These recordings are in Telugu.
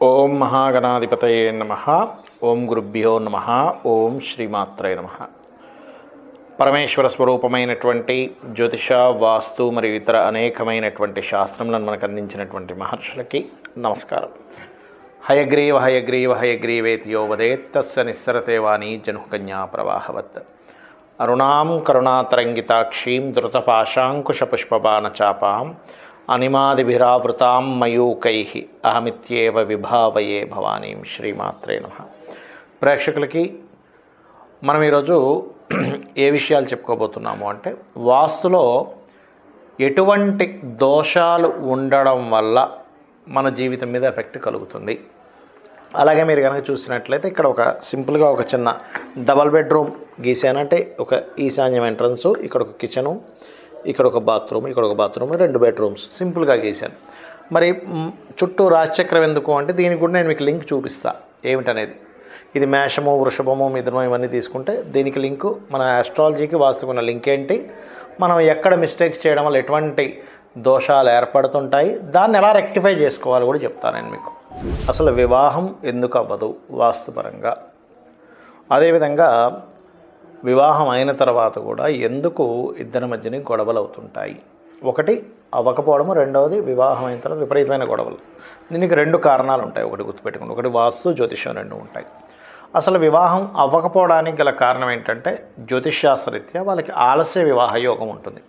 ఓం మహాగణాధిపతయే నమః. ఓం గురుభ్యో నమః. ఓం శ్రీమాత్రే నమః. పరమేశ్వర స్వరూపమైనటువంటి జ్యోతిష, వాస్తు మరియు ఇతర అనేకమైనటువంటి శాస్త్రములను మనకు అందించినటువంటి మహర్షులకి నమస్కారం. హయగ్రీవ హయగ్రీవ హయగ్రీవేతి యో వదేత్ తస్య నిస్సరతే వాణీ జనుకన్యా ప్రవాహవత్. అరుణాం కరుణాతరంగితాక్షీం ధృతపాశాంకుశపుష్పబాణచాపాం అనిమాదిభిరావృతాం మయూకైః అహమిత్యేవ విభావయే భవానీం. శ్రీమాత్రే నమః. ప్రేక్షకులకి మనం ఈరోజు ఏ విషయాలు చెప్పుకోబోతున్నాము అంటే, వాస్తులో ఎటువంటి దోషాలు ఉండడం వల్ల మన జీవితం మీద ఎఫెక్ట్ కలుగుతుంది. అలాగే మీరు కనుక చూసినట్లయితే ఇక్కడ ఒక సింపుల్గా ఒక చిన్న డబల్ బెడ్రూమ్ గీసానంటే, ఒక ఈశాన్యం ఎంట్రన్స్, ఇక్కడ ఒక కిచెను, ఇక్కడ ఒక బాత్రూమ్, ఇక్కడ ఒక బాత్రూమ్, 2 బెడ్రూమ్స్ సింపుల్గా గీసాను. మరి చుట్టూ రాశిచక్రం ఎందుకు అంటే, దీనికి కూడా నేను మీకు లింక్ చూపిస్తా ఏమిటనేది. ఇది మేషము, వృషభము, మిథునం ఇవన్నీ తీసుకుంటే దీనికి లింకు, మన ఆస్ట్రాలజీకి వాస్తుకున్న లింక్ ఏంటి, మనం ఎక్కడ మిస్టేక్స్ చేయడం వల్ల ఎటువంటి దోషాలు ఏర్పడుతుంటాయి, దాన్ని ఎలా రెక్టిఫై చేసుకోవాలో కూడా చెప్తాను నేను మీకు. అసలు వివాహం ఎందుకు అవ్వదు వాస్తుపరంగా, అదేవిధంగా వివాహం అయిన తర్వాత కూడా ఎందుకు ఇద్దరి మధ్యని గొడవలు అవుతుంటాయి. ఒకటి అవ్వకపోవడము, రెండవది వివాహం అయిన తర్వాత విపరీతమైన గొడవలు. దీనికి 2 కారణాలు ఉంటాయి. ఒకటి గుర్తుపెట్టుకోండి, ఒకటి వాస్తు, జ్యోతిష్యం 2 ఉంటాయి. అసలు వివాహం అవ్వకపోవడానికి గల కారణం ఏంటంటే, జ్యోతిష్శాస్త్రరీత్యా వాళ్ళకి ఆలస్య వివాహ యోగం ఉంటుంది.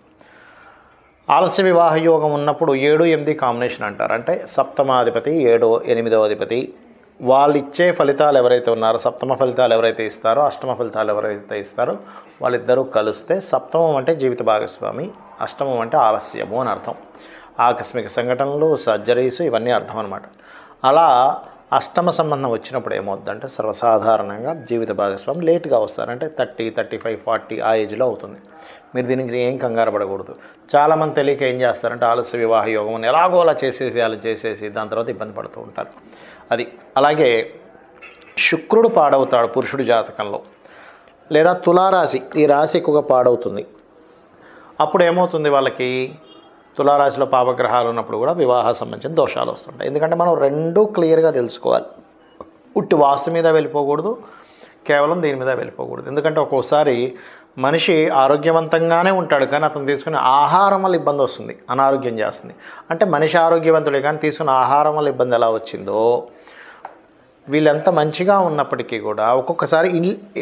ఆలస్య వివాహ యోగం ఉన్నప్పుడు 7-8 కాంబినేషన్ అంటారు. అంటే సప్తమాధిపతి 7వ 8వ అధిపతి వాళ్ళు ఇచ్చే ఫలితాలు ఎవరైతే ఉన్నారో, సప్తమ ఫలితాలు ఎవరైతే ఇస్తారో, అష్టమ ఫలితాలు ఎవరైతే ఇస్తారో వాళ్ళిద్దరూ కలిస్తే సప్తమం అంటే జీవిత భాగస్వామి, అష్టమం అంటే ఆలస్యము అని అర్థం. ఆకస్మిక సంఘటనలు, సర్జరీస్ ఇవన్నీ అర్థం అనమాట. అలా అష్టమ సంబంధం వచ్చినప్పుడు ఏమవుతుందంటే, సర్వసాధారణంగా జీవిత భాగస్వామి లేట్గా వస్తారు. అంటే 30, 35, 40 ఆ ఏజ్లో అవుతుంది. మీరు దీనికి ఏం కంగారు పడకూడదు. చాలామంది తెలియక ఏం చేస్తారంటే, ఆలస్య వివాహ యోగం ఎలాగో అలా చేసేసి దాని తర్వాత ఇబ్బంది పడుతూ ఉంటారు. అది అలాగే శుక్రుడు పాడవుతాడు పురుషుడి జాతకంలో, లేదా తులారాశి, ఈ రాశి ఎక్కువగా పాడవుతుంది. అప్పుడు ఏమవుతుంది, వాళ్ళకి తులారాశిలో పాపగ్రహాలు ఉన్నప్పుడు కూడా వివాహ సంబంధించిన దోషాలు వస్తుంటాయి. ఎందుకంటే మనం 2 క్లియర్గా తెలుసుకోవాలి. ఉట్టి వాస్తు మీద వెళ్ళిపోకూడదు, కేవలం దీని మీద వెళ్ళిపోకూడదు. ఎందుకంటే ఒక్కోసారి మనిషి ఆరోగ్యవంతంగానే ఉంటాడు, కానీ అతను తీసుకునే ఆహారం వల్ల ఇబ్బంది వస్తుంది, అనారోగ్యం చేస్తుంది. అంటే మనిషి ఆరోగ్యవంతుడే కానీ తీసుకున్న ఆహారం వల్ల ఇబ్బంది ఎలా వచ్చిందో, వీళ్ళెంత మంచిగా ఉన్నప్పటికీ కూడా ఒక్కొక్కసారి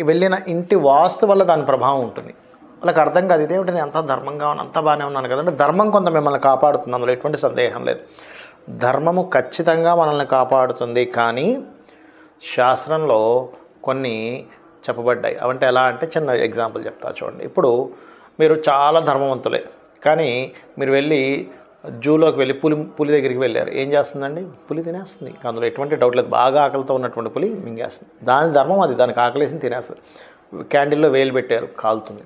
వెళ్ళిన ఇంటి వాస్తు వల్ల దాని ప్రభావం ఉంటుంది. వాళ్ళకి అర్థం కాదు, ఇదేమిటి నేను అంత ధర్మంగా ఉన్నాను, అంత బాగానే ఉన్నాను కదంటే, ధర్మం కొంత మిమ్మల్ని కాపాడుతుంది, అందులో ఎటువంటి సందేహం లేదు. ధర్మము ఖచ్చితంగా మనల్ని కాపాడుతుంది. కానీ శాస్త్రంలో కొన్ని చెప్పబడ్డాయి. అవంటే ఎలా అంటే, చిన్న ఎగ్జాంపుల్ చెప్తా చూడండి. ఇప్పుడు మీరు చాలా ధర్మవంతులే, కానీ మీరు వెళ్ళి జూలోకి వెళ్ళి పులి దగ్గరికి వెళ్ళారు. ఏం చేస్తుందండి? పులి తినేస్తుంది, అందులో ఎటువంటి డౌట్ లేదు. బాగా ఆకలితో ఉన్నటువంటి పులి మింగేస్తుంది. దాని ధర్మం అది, దానికి ఆకలేసి తినేస్తుంది. క్యాండిల్లో వేలు పెట్టారు, కాలుతుంది.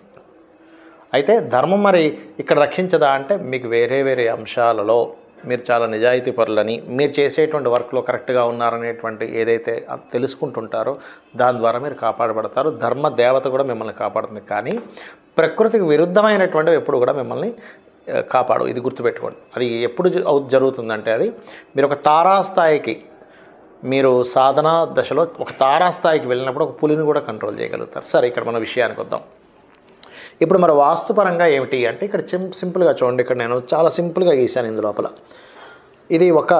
అయితే ధర్మం మరి ఇక్కడ రక్షించదా అంటే, మీకు వేరే అంశాలలో మీరు చాలా నిజాయితీ పరులని, మీరు చేసేటువంటి వర్క్లో కరెక్ట్గా ఉన్నారనేటువంటి ఏదైతే తెలుసుకుంటుంటారో దాని ద్వారా మీరు కాపాడబడతారు. ధర్మ దేవత కూడా మిమ్మల్ని కాపాడుతుంది. కానీ ప్రకృతికి విరుద్ధమైనటువంటివి ఎప్పుడు కూడా మిమ్మల్ని కాపాడు. ఇది గుర్తుపెట్టుకోండి. అది ఎప్పుడు జరుగుతుందంటే, అది మీరు ఒక తారాస్థాయికి, మీరు సాధనా దశలో ఒక తారాస్థాయికి వెళ్ళినప్పుడు ఒక పులిని కూడా కంట్రోల్ చేయగలుగుతారు. సరే, ఇక్కడ మన విషయానికి వద్దాం. ఇప్పుడు మరి వాస్తుపరంగా ఏమిటి అంటే, ఇక్కడ సింపుల్గా చూడండి. ఇక్కడ నేను చాలా సింపుల్గా గీసాను ఇందులోపల. ఇది ఒక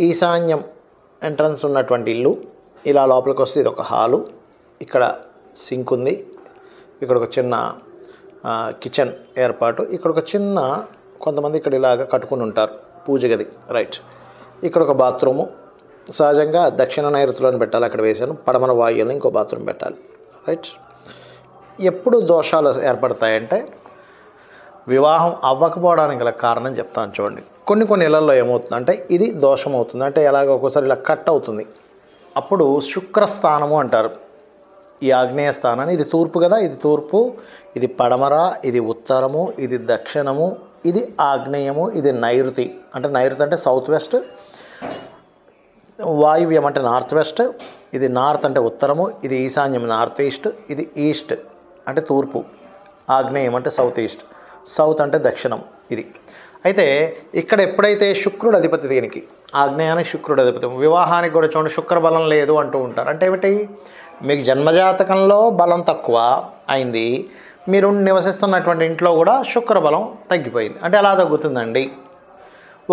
ఈశాన్యం ఎంట్రన్స్ ఉన్నటువంటి ఇల్లు. ఇలా లోపలికి వస్తే ఇది ఒక హాలు, ఇక్కడ సింక్ ఉంది, ఇక్కడ ఒక చిన్న కిచెన్ ఏర్పాటు, ఇక్కడ ఒక చిన్న, కొంతమంది ఇక్కడ ఇలాగ కట్టుకుని ఉంటారు పూజ గది, రైట్. ఇక్కడ ఒక బాత్రూము, సహజంగా దక్షిణ నైరుతిలోని పెట్టాలి, అక్కడ వేశాను. పడమర వాయువులను ఇంకో బాత్రూమ్ పెట్టాలి, రైట్. ఎప్పుడు దోషాలు ఏర్పడతాయంటే, వివాహం అవ్వకపోవడానికి గల కారణం చెప్తాను చూడండి. కొన్ని ఇళ్లలో ఏమవుతుందంటే, ఇది దోషం అవుతుంది. అంటే ఎలాగ ఒక్కోసారి ఇలా కట్ అవుతుంది. అప్పుడు శుక్రస్థానము అంటారు ఈ ఆగ్నేయ స్థానాన్ని. ఇది తూర్పు కదా, ఇది తూర్పు, ఇది పడమర, ఇది ఉత్తరము, ఇది దక్షిణము, ఇది ఆగ్నేయము, ఇది నైరుతి. అంటే నైరుతి అంటే సౌత్ వెస్ట్, వాయువ్యం అంటే నార్త్ వెస్ట్, ఇది నార్త్ అంటే ఉత్తరము, ఇది ఈశాన్యం నార్త్ ఈస్ట్, ఇది ఈస్ట్ అంటే తూర్పు, ఆగ్నేయం అంటే సౌత్ ఈస్ట్, సౌత్ అంటే దక్షిణం. ఇది అయితే ఇక్కడ ఎప్పుడైతే శుక్రుడు అధిపతి, దీనికి ఆగ్నేయానికి శుక్రుడు అధిపతి, వివాహానికి కూడా చూడండి శుక్ర బలం లేదు అంటూ ఉంటారు. అంటే ఏమిటి, మీకు జన్మజాతకంలో బలం తక్కువ అయింది, మీరు నివసిస్తున్నటువంటి ఇంట్లో కూడా శుక్ర బలం తగ్గిపోయింది. అంటే ఎలా తగ్గుతుందండి,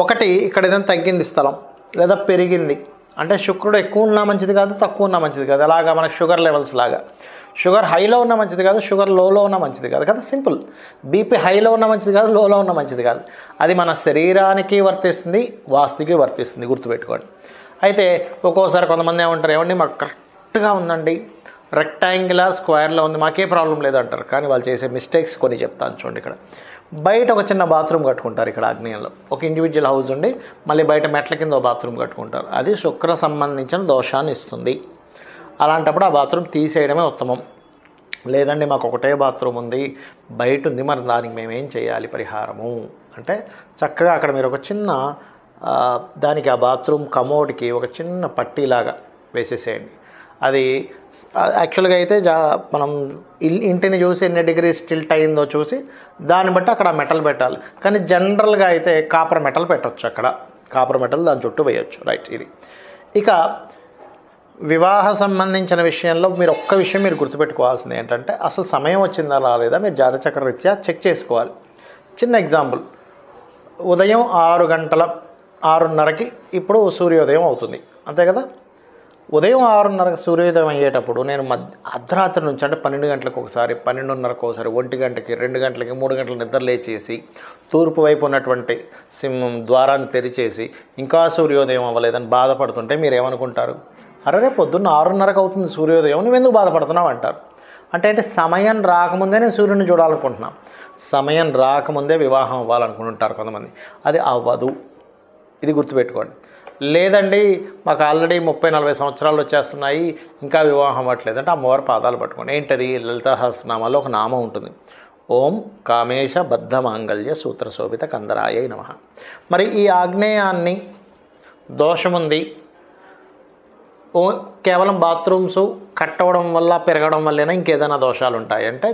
ఒకటి ఇక్కడ ఏదైనా తగ్గింది స్థలం లేదా పెరిగింది అంటే శుక్రుడు ఎక్కువ ఉన్నా మంచిది కాదు, తక్కువ ఉన్నా మంచిది కాదు. అలాగా మనకు షుగర్ లెవెల్స్ లాగా, షుగర్ హైలో ఉన్న మంచిది కాదు, షుగర్ లోలో ఉన్న మంచిది కాదు కదా, సింపుల్. బీపీ హైలో ఉన్న మంచిది కాదు, లోలో ఉన్న మంచిది కాదు. అది మన శరీరానికి వర్తిస్తుంది, వాస్తుకి వర్తిస్తుంది, గుర్తుపెట్టుకోండి. అయితే ఒక్కోసారి కొంతమంది ఏమంటారు, ఏమండి మాకు కరెక్ట్గా ఉందండి, రెక్టాంగులర్ స్క్వేర్లో ఉంది, మాకే ప్రాబ్లం లేదు అంటారు. కానీ వాళ్ళు చేసే మిస్టేక్స్ కొన్ని చెప్తాను చూడండి. ఇక్కడ బయట ఒక చిన్న బాత్రూమ్ కట్టుకుంటారు, ఇక్కడ ఆగ్నేయంలో ఒక ఇండివిజువల్ హౌస్ ఉండి మళ్ళీ బయట మెట్ల కింద ఒక బాత్రూమ్ కట్టుకుంటారు. అది శుక్ర సంబంధించిన దోషాన్ని ఇస్తుంది. అలాంటప్పుడు ఆ బాత్రూమ్ తీసేయడమే ఉత్తమం. లేదండి మాకు ఒకటే బాత్రూమ్ ఉంది, బయట ఉంది, మరి దానికి మేమేం చేయాలి పరిహారము అంటే, చక్కగా అక్కడ మీరు ఒక చిన్న దానికి ఆ బాత్రూమ్ కమోడ్కి ఒక చిన్న పట్టీలాగా వేసేసేయండి. అది యాక్చువల్గా అయితే మనం ఇంటిని చూసి ఎన్ని డిగ్రీస్ టిల్ట్ అయిందో చూసి దాన్ని బట్టి అక్కడ మెటల్ పెట్టాలి. కానీ జనరల్గా అయితే కాపర్ మెటల్ పెట్టవచ్చు, అక్కడ కాపర్ మెటల్ దాని చుట్టూ వేయచ్చు. రైట్. ఇది ఇక వివాహ సంబంధించిన విషయంలో మీరు ఒక్క విషయం మీరు గుర్తుపెట్టుకోవాల్సింది ఏంటంటే, అసలు సమయం వచ్చిందా రాలేదా మీరు జాతచక్ర రీత్యా చెక్ చేసుకోవాలి. చిన్న ఎగ్జాంపుల్, ఉదయం 6:30కి ఇప్పుడు సూర్యోదయం అవుతుంది, అంతే కదా. ఉదయం 6:30కి సూర్యోదయం అయ్యేటప్పుడు నేను అర్ధరాత్రి నుంచి అంటే 12 గంటలకు ఒకసారి, 12:30కు ఒకసారి, 1 గంటకి, 2 గంటలకి, 3 గంటలకు నిద్ర లేచేసి తూర్పు వైపు ఉన్నటువంటి ద్వారాన్ని తెరిచేసి ఇంకా సూర్యోదయం అవ్వలేదని బాధపడుతుంటే మీరు ఏమనుకుంటారు, అరే పొద్దున్న 6:30కి అవుతుంది సూర్యోదయం, నువ్వెందుకు బాధపడుతున్నావు అంటారు. అంటే సమయం రాకముందే నేను సూర్యుడిని చూడాలనుకుంటున్నాను, సమయం రాకముందే వివాహం అవ్వాలనుకుంటుంటారు కొంతమంది. అది అవ్వదు, ఇది గుర్తుపెట్టుకోండి. లేదండి మాకు ఆల్రెడీ 30-40 సంవత్సరాలు వచ్చేస్తున్నాయి ఇంకా వివాహం అవ్వట్లేదు అంటే అమ్మవారి పాదాలు పట్టుకోండి. ఏంటది, లలితా సహస్రనామాల్లో ఒక నామం ఉంటుంది, ఓం కామేశ బద్ధ మాంగళ్య సూత్ర శోభిత కందరాయ నమః. మరి ఈ ఆగ్నేయాన్ని దోషముంది, కేవలం బాత్రూమ్స్ కట్టవడం వల్ల పెరగడం వల్లైనా ఇంకేదైనా దోషాలు ఉంటాయి అంటే,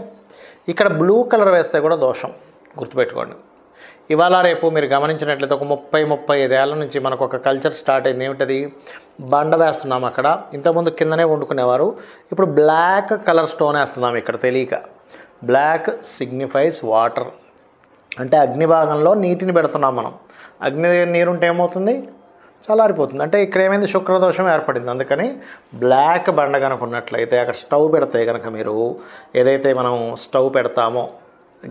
ఇక్కడ బ్లూ కలర్ వేస్తే కూడా దోషం, గుర్తుపెట్టుకోండి. ఇవాళ రేపు మీరు గమనించినట్లయితే ఒక 30-35 ఏళ్ళ నుంచి మనకు ఒక కల్చర్ స్టార్ట్ అయింది. ఏమిటది, బండ వేస్తున్నాం అక్కడ, ఇంతకుముందు కిందనే వండుకునేవారు, ఇప్పుడు బ్లాక్ కలర్ స్టోన్ వేస్తున్నాం ఇక్కడ తెలియక. బ్లాక్ సిగ్నిఫైస్ వాటర్, అంటే అగ్ని భాగంలో నీటిని పెడుతున్నాం మనం. అగ్ని నీరుంటే ఏమవుతుంది, చల్లారిపోతుంది. అంటే ఇక్కడ ఏమైంది, శుక్రదోషం ఏర్పడింది. అందుకని బ్లాక్ బండ కనుక ఉన్నట్లయితే అక్కడ స్టవ్ పెడితే కనుక, మీరు ఏదైతే మనం స్టవ్ పెడతామో,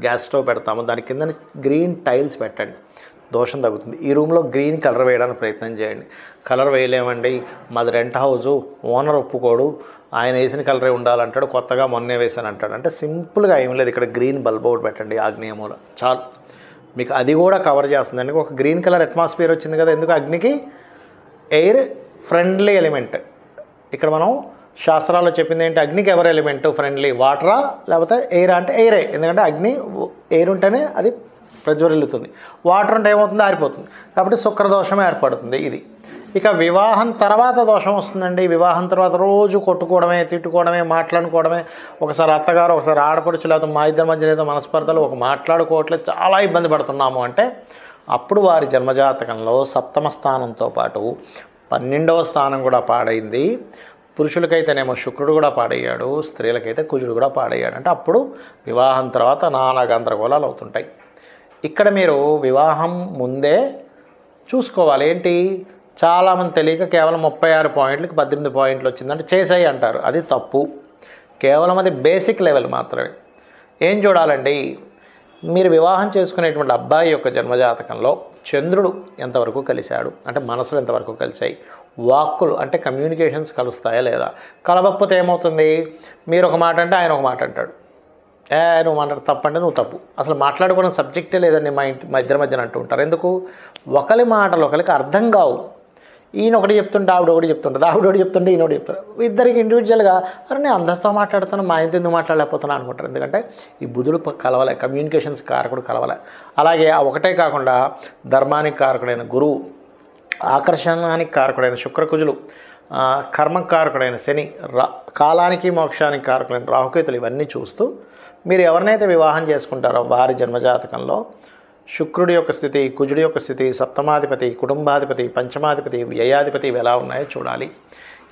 గ్యాస్ స్టవ్ పెడతామో దాని కింద గ్రీన్ టైల్స్ పెట్టండి, దోషం తగ్గుతుంది. ఈ రూమ్లో గ్రీన్ కలర్ వేయడానికి ప్రయత్నం చేయండి. కలర్ వేయలేమండి, మాది రెంట్ హౌజు, ఓనర్ ఒప్పుకోడు, ఆయన వేసిన కలరే ఉండాలంటాడు, కొత్తగా మొన్నే వేసాను అంటాడు. అంటే సింపుల్గా ఏం లేదు, ఇక్కడ గ్రీన్ బల్బ్ ఒకటి పెట్టండి ఆగ్నేయమూల, చాలు మీకు అది కూడా కవర్ చేస్తుంది. అందుకే ఒక గ్రీన్ కలర్ అట్మాస్ఫియర్ వచ్చింది కదా, ఎందుకు, అగ్నికి ఎయిర్ ఫ్రెండ్లీ ఎలిమెంట్. ఇక్కడ మనం శాస్త్రాల్లో చెప్పింది ఏంటి, అగ్నికి ఎవరు ఎలిమెంట్ ఫ్రెండ్లీ, వాటరా లేకపోతే ఎయిర్ అంటే ఎయిరే, ఎందుకంటే అగ్ని ఎయిర్ ఉంటేనే అది ప్రజ్వరిల్లుతుంది, వాటర్ ఉంటే ఏమవుతుంది, ఆరిపోతుంది. కాబట్టి శుక్రదోషం ఏర్పడుతుంది ఇది. ఇక వివాహం తర్వాత దోషం వస్తుందండి. వివాహం తర్వాత రోజు కొట్టుకోవడమే, తిట్టుకోవడమే, మాట్లాడుకోవడమే, ఒకసారి అత్తగారు ఒకసారి ఆడపడుచు, లేకపోతే మా ఇద్దరి మధ్య ఏదో మనస్పర్ధలు, ఒక మాట్లాడుకోవట్లేదు, చాలా ఇబ్బంది పడుతున్నాము అంటే అప్పుడు వారి జన్మజాతకంలో 7వ స్థానంతో పాటు 12వ స్థానం కూడా పాడైంది. పురుషులకైతేనేమో శుక్రుడు కూడా పాడయ్యాడు, స్త్రీలకైతే కుజుడు కూడా పాడయ్యాడు. అంటే అప్పుడు వివాహం తర్వాత నానా గందరగోళాలు అవుతుంటాయి. ఇక్కడ మీరు వివాహం ముందే చూసుకోవాలి. ఏంటి, చాలామంది తెలియక కేవలం 36 పాయింట్లకి 18 పాయింట్లు వచ్చిందంటే చేసాయి అంటారు, అది తప్పు. కేవలం అది బేసిక్ లెవెల్ మాత్రమే. ఏం చూడాలండి, మీరు వివాహం చేసుకునేటువంటి అబ్బాయి యొక్క జన్మజాతకంలో చంద్రుడు ఎంతవరకు కలిశాడు, అంటే మనసులు ఎంతవరకు కలిశాయి, వాక్కులు అంటే కమ్యూనికేషన్స్ కలుస్తాయా లేదా. కలవకపోతే ఏమవుతుంది, మీరు ఒక మాట అంటే ఆయన ఒక మాట అంటాడు, నువ్వు మాట్లాడు తప్పంటే నువ్వు తప్పు, అసలు మాట్లాడుకోవడం సబ్జెక్టే లేదండి మా ఇద్దరి మధ్యన అంటూ ఉంటారు. ఎందుకు, ఒకరి మాటలు ఒకరికి అర్థం కావు. ఈయన ఒకటి చెప్తుంటే ఆవిడ ఒకటి చెప్తుంటుంది, ఆవిడ ఒకటి చెప్తుంటే ఈయన ఒకటి చెప్తారు. ఇద్దరికి ఇండివిజువల్గా అరే నేను అందరితో మాట్లాడుతాను, మా ఇంత ఎందుకు మాట్లాడలేకపోతున్నా అనుకుంటారు. ఎందుకంటే ఈ బుధుడు కలవలే, కమ్యూనికేషన్స్ కారకుడు కలవలే. అలాగే ఆ ఒకటే కాకుండా ధర్మానికి కారకుడైన గురువు, ఆకర్షణానికి కారకుడైన శుక్రకుజులు, కర్మకారకుడైన శని, కాలానికి మోక్షానికి కారకుడైన రాహుకేతులు, ఇవన్నీ చూస్తూ మీరు ఎవరినైతే వివాహం చేసుకుంటారో వారి జన్మజాతకంలో శుక్రుడి యొక్క స్థితి, కుజుడి యొక్క స్థితి, సప్తమాధిపతి, కుటుంబాధిపతి, పంచమాధిపతి, వ్యయాధిపతి ఇవి ఎలా ఉన్నాయో చూడాలి.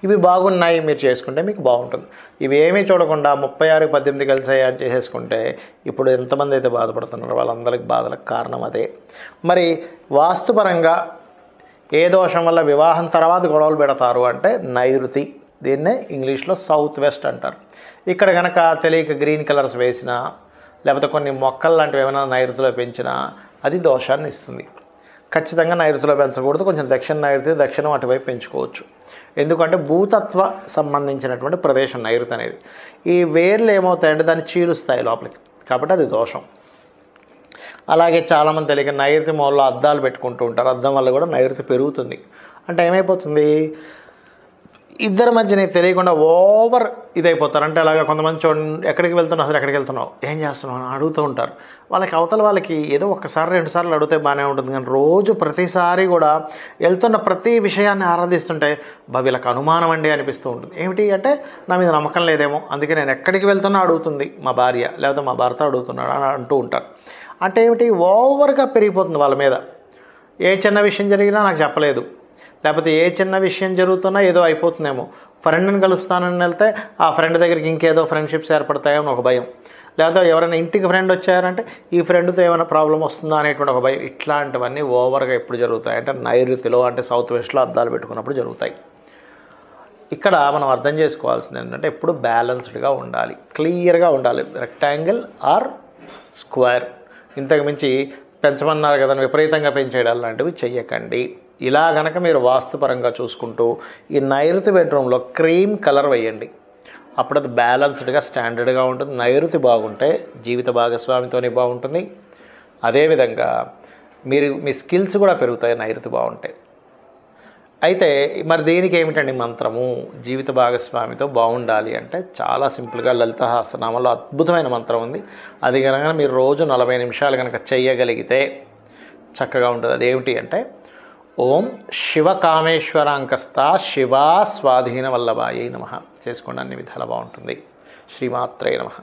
ఇవి బాగున్నాయి మీరు చేసుకుంటే మీకు బాగుంటుంది. ఇవి ఏమీ చూడకుండా 36, 18 కలిసాయి అని చేసేసుకుంటే ఇప్పుడు ఎంతమంది అయితే బాధపడుతున్నారో వాళ్ళందరికి బాధలకు కారణం అదే. మరి వాస్తుపరంగా ఏ దోషం వల్ల వివాహం తర్వాత గొడవలు పెడతారు అంటే నైరుతి. దీన్నే ఇంగ్లీష్లో సౌత్ వెస్ట్ అంటారు. ఇక్కడ కనుక తెలియక గ్రీన్ కలర్స్ వేసినా లేకపోతే కొన్ని మొక్కలు లాంటివి ఏమైనా నైరుతిలో పెంచినా అది దోషాన్ని ఇస్తుంది. ఖచ్చితంగా నైరుతిలో పెంచకూడదు. కొంచెం దక్షిణం అటువైపు పెంచుకోవచ్చు. ఎందుకంటే భూతత్వ సంబంధించినటువంటి ప్రదేశం నైరుతి అనేది. ఈ వేర్లు ఏమవుతాయంటే దాన్ని చీలుస్తాయి లోపలికి, కాబట్టి అది దోషం. అలాగే చాలామంది తెలియక నైరుతి మూలలో అద్దాలు పెట్టుకుంటూ ఉంటారు. అద్దం వల్ల కూడా నైరుతి పెరుగుతుంది. అంటే ఏమైపోతుంది, ఇద్దరి మధ్య నీకు తెలియకుండా ఓవర్ ఇదైపోతారు. అంటే అలాగా కొంతమంది ఎక్కడికి వెళ్తున్నావు, అసలు ఎక్కడికి వెళ్తున్నావు, ఏం చేస్తున్నావు అని అడుగుతూ ఉంటారు. అవతల వాళ్ళకి ఏదో ఒక్కసారి 2 సార్లు అడిగితే బాగానే ఉంటుంది, కానీ రోజు ప్రతిసారి కూడా వెళ్తున్న ప్రతి విషయాన్ని ఆరాధిస్తుంటే వీళ్ళకి అనుమానం అండి అనిపిస్తూ ఉంటుంది. ఏమిటి అంటే నా మీద నమ్మకం లేదేమో, అందుకే నేను ఎక్కడికి వెళ్తున్నా అడుగుతుంది మా భార్య లేకపోతే మా భర్త అడుగుతున్నాడు అని అంటూ ఉంటారు. అంటే ఏమిటి, ఓవర్గా పెరిగిపోతుంది వాళ్ళ మీద. ఏ చిన్న విషయం జరిగినా నాకు చెప్పలేదు, లేకపోతే ఏ చిన్న విషయం జరుగుతున్నా ఏదో అయిపోతుందేమో, ఫ్రెండ్ని కలుస్తానని వెళ్తే ఆ ఫ్రెండ్ దగ్గరికి ఇంకేదో ఫ్రెండ్షిప్స్ ఏర్పడతాయని ఒక భయం, లేదా ఎవరైనా ఇంటికి ఫ్రెండ్ వచ్చారంటే ఈ ఫ్రెండ్తో ఏమైనా ప్రాబ్లం వస్తుందా అనేటువంటి ఒక భయం. ఇట్లాంటివన్నీ ఓవర్గా ఎప్పుడు జరుగుతాయి అంటే నైరుతిలో, అంటే సౌత్ వెస్ట్లో అద్దాలు పెట్టుకున్నప్పుడు జరుగుతాయి. ఇక్కడ మనం అర్థం చేసుకోవాల్సింది ఏంటంటే ఎప్పుడు బ్యాలెన్స్డ్గా ఉండాలి, క్లియర్గా ఉండాలి. రెక్టాంగిల్ ఆర్ స్క్వేర్, ఇంతకు మించి పెంచమన్నారు కదా విపరీతంగా పెంచేయడాలు లాంటివి చెయ్యకండి. ఇలా గనక మీరు వాస్తుపరంగా చూసుకుంటూ ఈ నైరుతి బెడ్రూమ్లో క్రీమ్ కలర్ వేయండి. అప్పుడు అది బ్యాలెన్స్డ్గా స్టాండర్డ్గా ఉంటుంది. నైరుతి బాగుంటే జీవిత భాగస్వామితోనే బాగుంటుంది. అదేవిధంగా మీ స్కిల్స్ కూడా పెరుగుతాయి నైరుతి బాగుంటే. అయితే మరి దీనికి ఏమిటండి మంత్రము, జీవిత భాగస్వామితో బాగుండాలి అంటే చాలా సింపుల్గా లలిత సహస్రనామంలో అద్భుతమైన మంత్రం ఉంది. అది కనుక మీరు రోజు 40 నిమిషాలు కనుక చేయగలిగితే చక్కగా ఉంటుంది. అదేమిటి అంటే ఓం శివకామేశ్వరాంకస్త శివా స్వాధీన వల్లభాయై నమః. చేసుకోండి, అన్ని విధాలా బాగుంటుంది. శ్రీమాత్రే నమః.